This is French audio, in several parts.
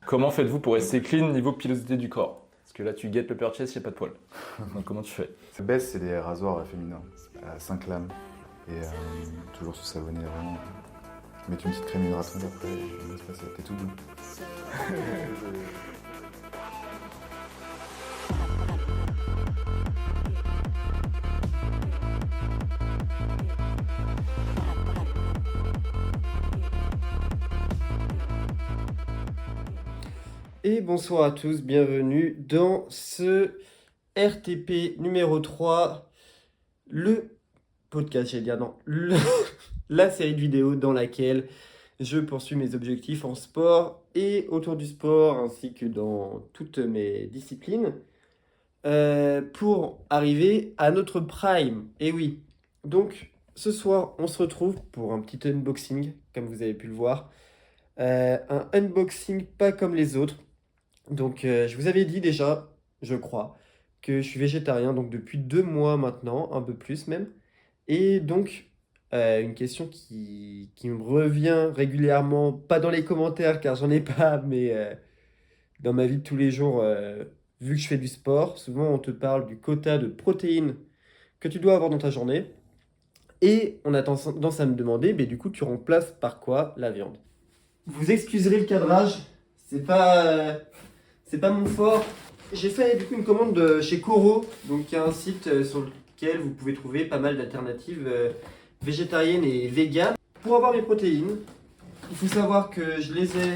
Comment faites-vous pour rester clean niveau pilosité du corps? Parce que là, tu guettes le purchase, il n'y a pas de poils. Donc comment tu fais? Best, c'est des rasoirs féminins, à 5 lames. Et toujours se savonner avant. Mettre une petite crème hydratante après, et se passer, t'es tout doux. Et bonsoir à tous, bienvenue dans ce RTP numéro 3, le podcast, j'allais dire non, la série de vidéos dans laquelle je poursuis mes objectifs en sport et autour du sport ainsi que dans toutes mes disciplines pour arriver à notre prime. Et oui, donc ce soir on se retrouve pour un petit unboxing, comme vous avez pu le voir. Un unboxing pas comme les autres. Donc, je vous avais dit déjà, je crois, que je suis végétarien donc depuis 2 mois maintenant, un peu plus même. Et donc, une question qui me revient régulièrement, pas dans les commentaires car j'en ai pas, mais dans ma vie de tous les jours, vu que je fais du sport, souvent on te parle du quota de protéines que tu dois avoir dans ta journée. Et on a tendance à me demander, mais du coup, tu remplaces par quoi la viande? Vous excuserez le cadrage, c'est pas mon fort. J'ai fait du coup une commande chez Coro, donc il y a un site sur lequel vous pouvez trouver pas mal d'alternatives végétariennes et véganes. Pour avoir mes protéines, il faut savoir que je les ai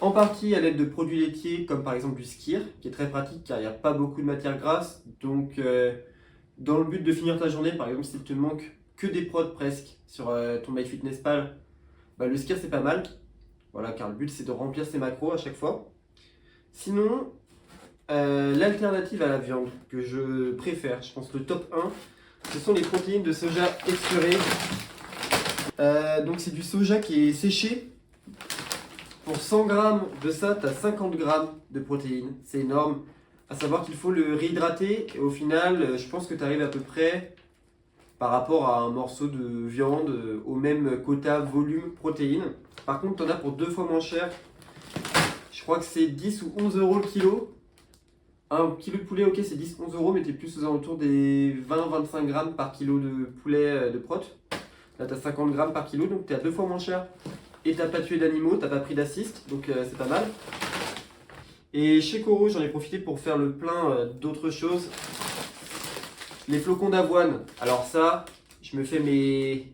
en partie à l'aide de produits laitiers comme par exemple du skyr, qui est très pratique car il n'y a pas beaucoup de matière grasse. Donc dans le but de finir ta journée, par exemple s'il te manque que des prods presque sur ton MyFitnessPal, bah, le skyr c'est pas mal. Voilà, car le but c'est de remplir ses macros à chaque fois. Sinon, l'alternative à la viande que je préfère, je pense le top 1, ce sont les protéines de soja explorées. Donc c'est du soja qui est séché. Pour 100 grammes de ça, tu as 50 grammes de protéines. C'est énorme. À savoir qu'il faut le réhydrater. Et au final, je pense que tu arrives à peu près, par rapport à un morceau de viande, au même quota volume protéines. Par contre, tu en as pour 2 fois moins cher. Je crois que c'est 10 ou 11 euros le kilo. Un kilo de poulet, ok, c'est 10-11 euros, mais t'es plus aux alentours des 20-25 grammes par kilo de poulet de prot. Là, t'as 50 grammes par kilo, donc t'es à 2 fois moins cher. Et t'as pas tué d'animaux, t'as pas pris d'assist, donc c'est pas mal. Et chez Coro, j'en ai profité pour faire le plein d'autres choses. Les flocons d'avoine. Alors ça, je me fais mes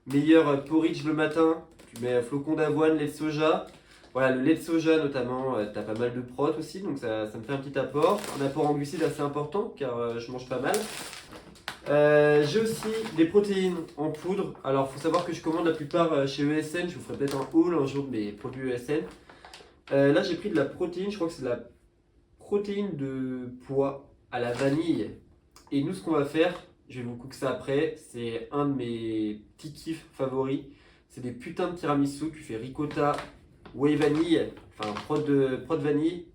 meilleurs porridge le matin. Tu mets flocons d'avoine, lait de soja. Voilà, le lait de soja notamment, tu as pas mal de prot aussi, donc ça me fait un petit apport. Un apport en glucides assez important, car je mange pas mal. J'ai aussi des protéines en poudre. Alors, il faut savoir que je commande la plupart chez ESN. Je vous ferai peut-être un haul un jour de mes produits ESN. Là, j'ai pris de la protéine, je crois que c'est de la protéine de pois à la vanille. Et nous, ce qu'on va faire, je vais vous cooker ça après, c'est un de mes petits kiffs favoris. C'est des putains de tiramisu. Tu fais ricotta, whey vanille, enfin prod vanille,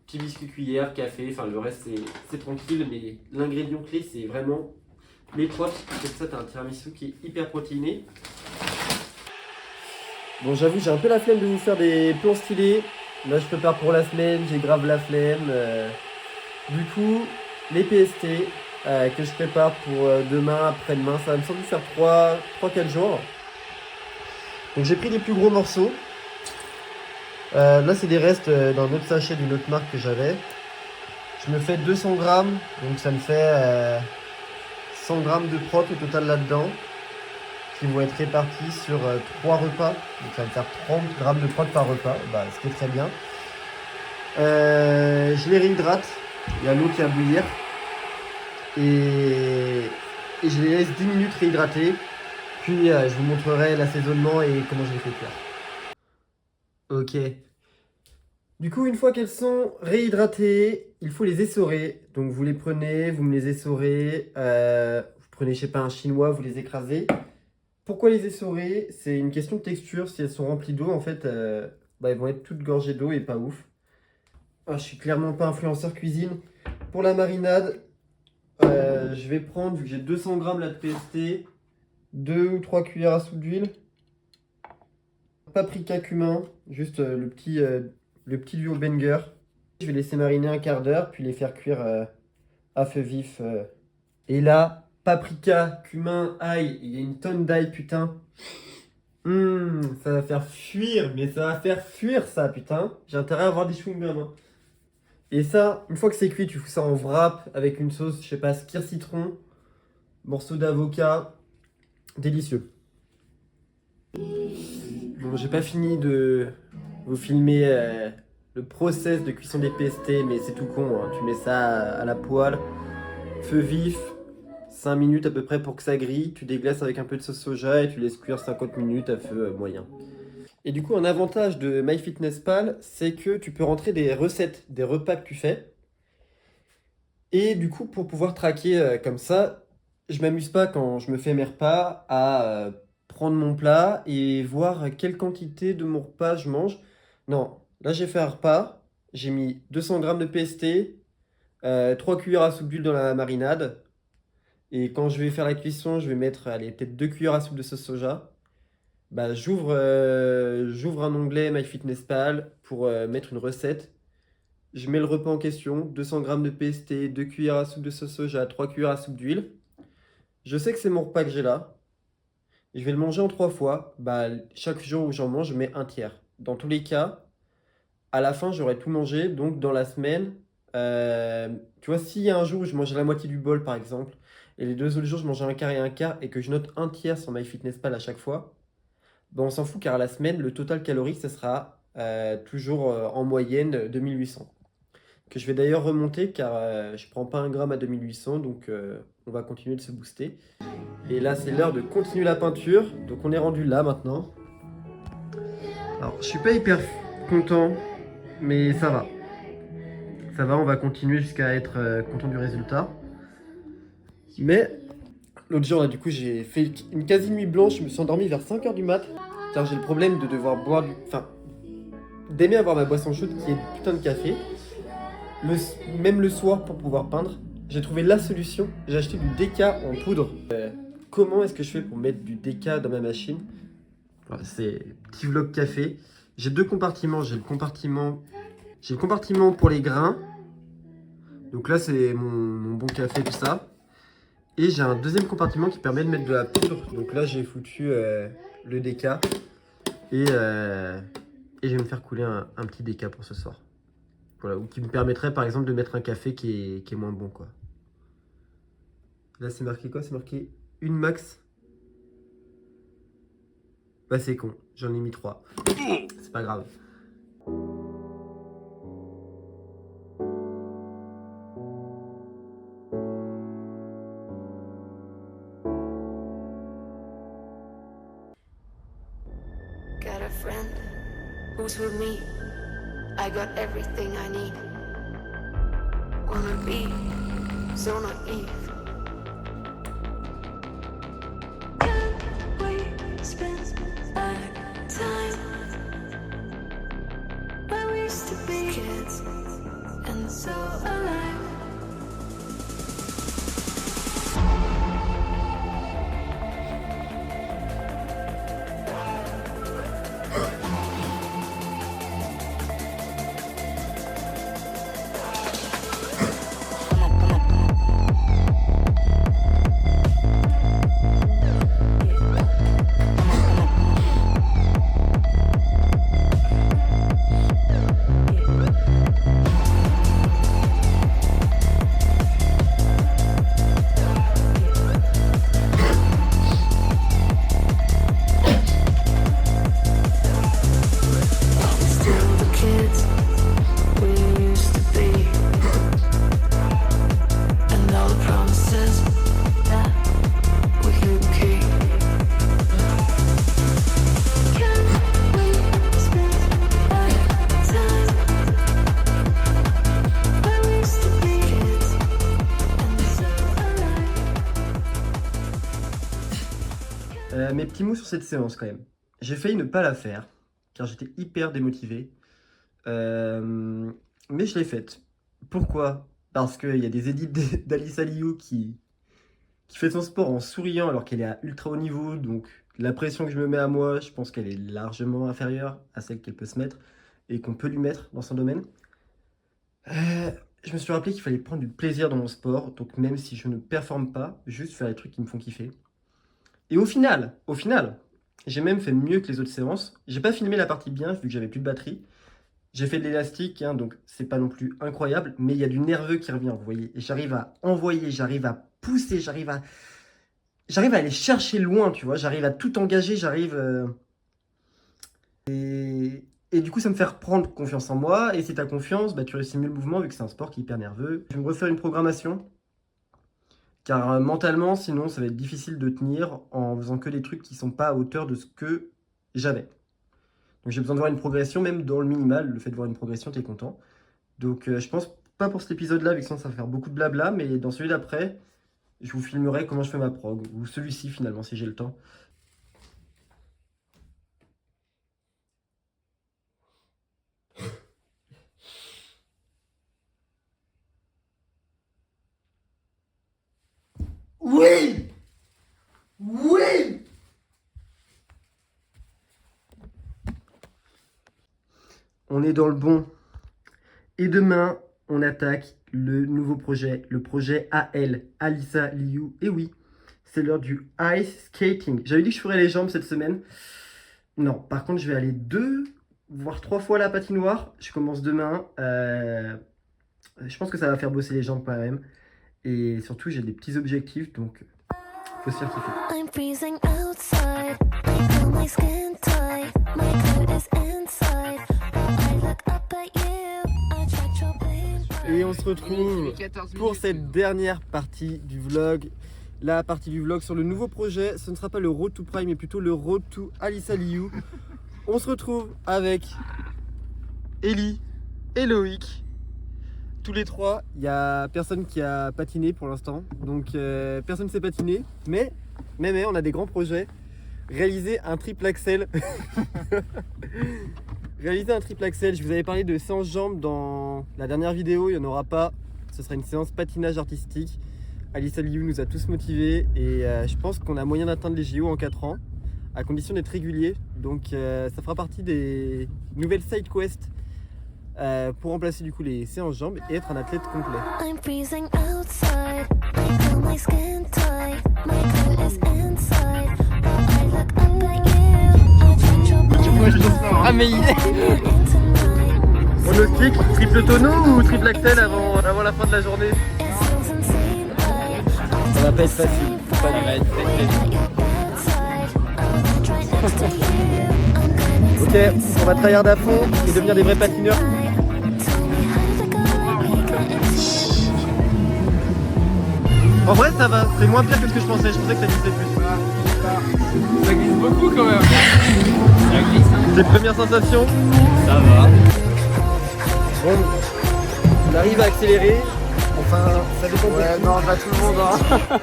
petit biscuit cuillère, café, enfin le reste c'est tranquille, mais l'ingrédient clé c'est vraiment les prods. Comme ça t'as un tiramisu qui est hyper protéiné. Bon, j'avoue, j'ai un peu la flemme de vous faire des plans stylés. Là je prépare pour la semaine, j'ai grave la flemme. Du coup, les PST que je prépare pour demain, après-demain, ça va me sembler faire 3-4 jours. Donc j'ai pris des plus gros morceaux. Là, c'est des restes d'un autre sachet d'une autre marque que j'avais. Je me fais 200 grammes, donc ça me fait 100 grammes de prot au total là-dedans, qui vont être répartis sur 3 repas. Donc ça va me faire 30 grammes de prot par repas, ce qui est très bien. Je les réhydrate, il y a l'eau qui va bouillir. Et je les laisse 10 minutes réhydrater. Puis je vous montrerai l'assaisonnement et comment je les fais cuire. Ok. Du coup, une fois qu'elles sont réhydratées, il faut les essorer. Donc vous les prenez, vous me les essorez. Vous prenez, je sais pas, un chinois, vous les écrasez. Pourquoi les essorer? C'est une question de texture. Si elles sont remplies d'eau, en fait, elles vont être toutes gorgées d'eau et pas ouf. Ah, je suis clairement pas influenceur cuisine. Pour la marinade, je vais prendre, vu que j'ai 200 grammes là de PST, 2 ou 3 cuillères à soupe d'huile. paprika cumin, juste le petit duo banger. Je vais laisser mariner un quart d'heure, puis les faire cuire à feu vif. Et là, paprika, cumin, ail, il y a une tonne d'ail, putain. Ça va faire fuir, mais ça va faire fuir ça, putain. J'ai intérêt à avoir des chewing-gums. Hein. Et ça, une fois que c'est cuit, tu fous ça en wrap avec une sauce, je sais pas, skyr citron, morceau d'avocat, délicieux. Bon, j'ai pas fini de vous filmer le process de cuisson des PST, mais c'est tout con. Hein. Tu mets ça à la poêle, feu vif, 5 minutes à peu près pour que ça grille. Tu déglaces avec un peu de sauce soja et tu laisses cuire 50 minutes à feu moyen. Et du coup, un avantage de MyFitnessPal, c'est que tu peux rentrer des recettes, des repas que tu fais. Et du coup, pour pouvoir traquer comme ça, je m'amuse pas quand je me fais mes repas à prendre mon plat et voir quelle quantité de mon repas je mange. Non, là j'ai fait un repas, j'ai mis 200 g de PST, 3 cuillères à soupe d'huile dans la marinade. Et quand je vais faire la cuisson, je vais mettre allez, peut-être 2 cuillères à soupe de sauce soja. Bah, j'ouvre un onglet MyFitnessPal pour mettre une recette. Je mets le repas en question, 200 g de PST, 2 cuillères à soupe de sauce soja, 3 cuillères à soupe d'huile. Je sais que c'est mon repas que j'ai là. Je vais le manger en 3 fois. Bah, chaque jour où j'en mange, je mets un tiers. Dans tous les cas, à la fin, j'aurai tout mangé. Donc, dans la semaine, tu vois, s'il y a un jour où je mangeais la moitié du bol, par exemple, et les 2 autres jours, je mangeais un quart, et que je note un tiers sur MyFitnessPal à chaque fois, bah, on s'en fout car à la semaine, le total calorique, ce sera toujours en moyenne 2800. Que je vais d'ailleurs remonter car je prends pas un gramme à 2800, donc on va continuer de se booster. Et là, c'est l'heure de continuer la peinture. Donc on est rendu là maintenant. Alors, je suis pas hyper content, mais ça va. Ça va, on va continuer jusqu'à être content du résultat. Mais l'autre jour, là, du coup, j'ai fait une quasi nuit blanche. Je me suis endormi vers 5h du mat. Car j'ai le problème de devoir boire du... Enfin, d'aimer avoir ma boisson chaude qui est du putain de café. Même le soir pour pouvoir peindre. J'ai trouvé la solution. J'ai acheté du déca en poudre. Comment est-ce que je fais pour mettre du déca dans ma machine? Voilà, c'est petit vlog café. J'ai 2 compartiments. J'ai le compartiment pour les grains. Donc là, c'est mon bon café, tout ça. Et j'ai un deuxième compartiment qui permet de mettre de la poudre. Donc là, j'ai foutu le déca. Et je vais me faire couler un petit déca pour ce soir. Voilà, ou qui me permettrait par exemple de mettre un café qui est moins bon, quoi. Là, c'est marqué quoi? C'est marqué une max. Bah, c'est con. J'en ai mis 3. C'est pas grave. Got a friend who's with me. I got everything I need. Wanna be so naive. Can't we spend our time where we used to be kids and so alive? Mes petits mots sur cette séance quand même. J'ai failli ne pas la faire, car j'étais hyper démotivé. Mais je l'ai faite. Pourquoi? Parce qu'il y a des édits d'Alice Aliou qui fait son sport en souriant alors qu'elle est à ultra haut niveau. Donc La pression que je me mets à moi, je pense qu'elle est largement inférieure à celle qu'elle peut se mettre et qu'on peut lui mettre dans son domaine. Je me suis rappelé qu'il fallait prendre du plaisir dans mon sport, donc même si je ne performe pas, juste faire les trucs qui me font kiffer. Et au final, j'ai même fait mieux que les autres séances. J'ai pas filmé la partie bien, vu que j'avais plus de batterie. J'ai fait de l'élastique, hein, donc c'est pas non plus incroyable, mais il y a du nerveux qui revient, vous voyez. Et j'arrive à envoyer, j'arrive à pousser, j'arrive à aller chercher loin, tu vois. J'arrive à tout engager, Et du coup, ça me fait reprendre confiance en moi. Et si t'as confiance, bah, tu réussis mieux le mouvement, vu que c'est un sport qui est hyper nerveux. Je vais me refaire une programmation, car mentalement, sinon, ça va être difficile de tenir en faisant que des trucs qui sont pas à hauteur de ce que j'avais. Donc j'ai besoin de voir une progression, même dans le minimal, le fait de voir une progression, t'es content. Donc je pense pas pour cet épisode-là, vu que sinon ça va faire beaucoup de blabla, mais dans celui d'après, je vous filmerai comment je fais ma prog, ou celui-ci finalement, si j'ai le temps. Oui! Oui! On est dans le bon. Et demain, on attaque le nouveau projet, le projet AL, Alyssa Liu. Et oui, c'est l'heure du ice skating. J'avais dit que je ferais les jambes cette semaine. Non, par contre, je vais aller 2, voire 3 fois à la patinoire. Je commence demain. Je pense que ça va faire bosser les jambes quand même. Et surtout, j'ai des petits objectifs, donc faut se faire kiffer. I'm freezing outside. I feel my skin tight. My coat is inside. I look up at you. I touch your pain. Et on se retrouve pour cette dernière partie du vlog. La partie du vlog sur le nouveau projet. Ce ne sera pas le Road to Prime, mais plutôt le Road to Alyssa Liu. On se retrouve avec Ellie et Loïc. Tous les trois, il n'y a personne qui a patiné pour l'instant. Donc personne ne sait patiner. Mais on a des grands projets. Réaliser un triple axel. Réaliser un triple axel. Je vous avais parlé de séance jambes dans la dernière vidéo. Il n'y en aura pas. Ce sera une séance patinage artistique. Alyssa Liu nous a tous motivés. Et je pense qu'on a moyen d'atteindre les JO en 4 ans. À condition d'être régulier. Donc ça fera partie des nouvelles side quests. Pour remplacer du coup les séances jambes et être un athlète complet. I'm freezing outside. I feel my skin tight. My coat is inside. I look up at you. I touch your pain. Ah mais Pronostic, triple tonneau ou triple axel avant la fin de la journée? Ça va pas être facile. Ça va être Ok, on va tryhard à fond et devenir des vrais patineurs. En vrai ça va, c'est moins pire que ce que je pensais que ça glissait plus. Ça glisse beaucoup quand même. Ça glisse. Tes premières sensations? Ça va. Bon, on arrive à accélérer. Enfin, ça dépend. Ouais, non, pas tout le monde. Hein.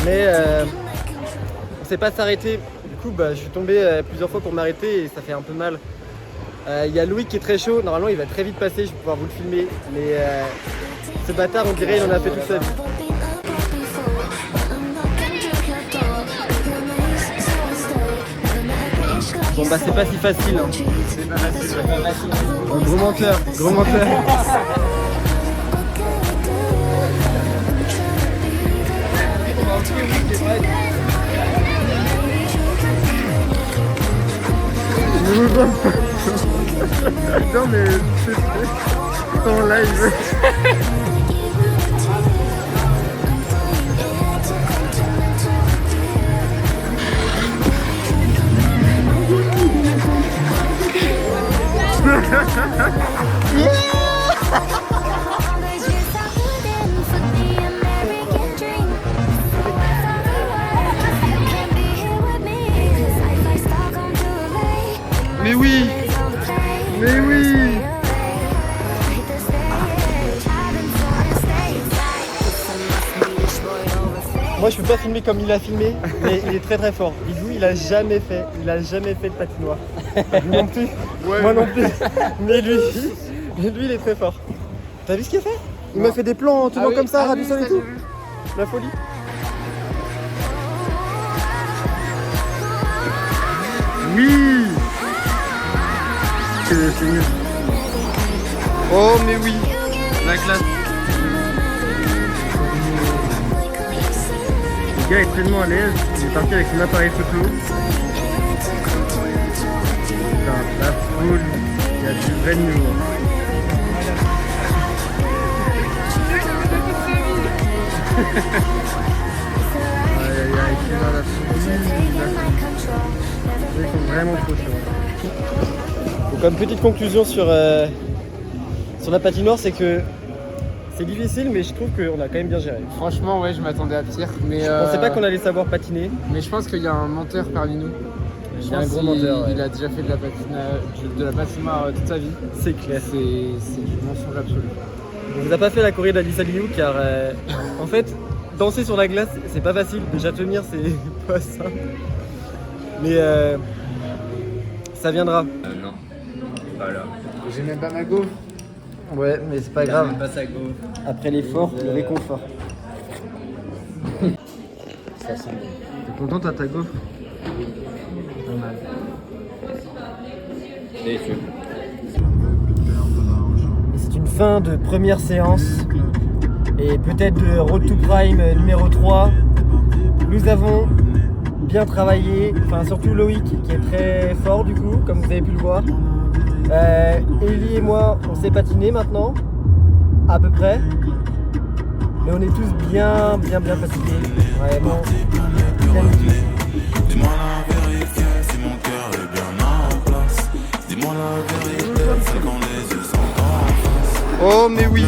Mais on sait pas s'arrêter. Du coup, je suis tombé plusieurs fois pour m'arrêter et ça fait un peu mal. Il y a Louis qui est très chaud. Normalement, il va très vite passer. Je vais pouvoir vous le filmer. Mais ce bâtard, on dirait, il en a fait toute sa vie. Bon c'est pas si facile. Hein. C'est pas facile. Gros menteur, gros menteur. Non mais c'est en live. Mais oui! Mais oui! Moi je peux pas filmer comme il a filmé, mais il est très très fort. Bidou il a jamais fait de patinoire. Non plus, ouais, moi non plus. Mais lui il est très fort. T'as vu ce qu'il a fait? Il m'a fait des plans en tenant comme ça, ras du sol et tout. La folie. c'est mieux. Oh mais oui, la classe. Le gars est tellement à l'aise, il est parti avec son appareil photo. Putain, la foule, il y a du vrai niveau. Aïe aïe aïe, c'est là la foule. Ils sont vraiment trop chauds. Donc, comme petite conclusion sur la patinoire, c'est que c'est difficile, mais je trouve qu'on a quand même bien géré. Franchement, ouais, je m'attendais à pire, mais Je pensais pas qu'on allait savoir patiner. mais je pense qu'il y a un menteur parmi nous. Il y a un gros menteur. Il a déjà fait de la patinoire toute sa vie. C'est clair. C'est du mensonge absolu. On vous a pas fait la choré d'Alice Aliou car en fait, danser sur la glace, c'est pas facile. Déjà tenir, c'est pas simple. Mais ça viendra. Non. Voilà. J'ai même pas ma gaufre. Ouais, mais c'est pas grave. Pas sa go. Après l'effort, le réconfort. Ça sent bon. T'es content, t'as ta gaufre? Déçu. C'est une fin de première séance et peut-être de Road to Prime numéro 3. Nous avons bien travaillé, enfin surtout Loïc qui est très fort du coup, comme vous avez pu le voir. Ellie et moi, on s'est patiné maintenant, à peu près. Mais on est tous bien fatigués. Vraiment. Dis-moi la vérité, si mon cœur est bien en place. Dis-moi la vérité, c'est quand les yeux sont en face. Oh mais oui.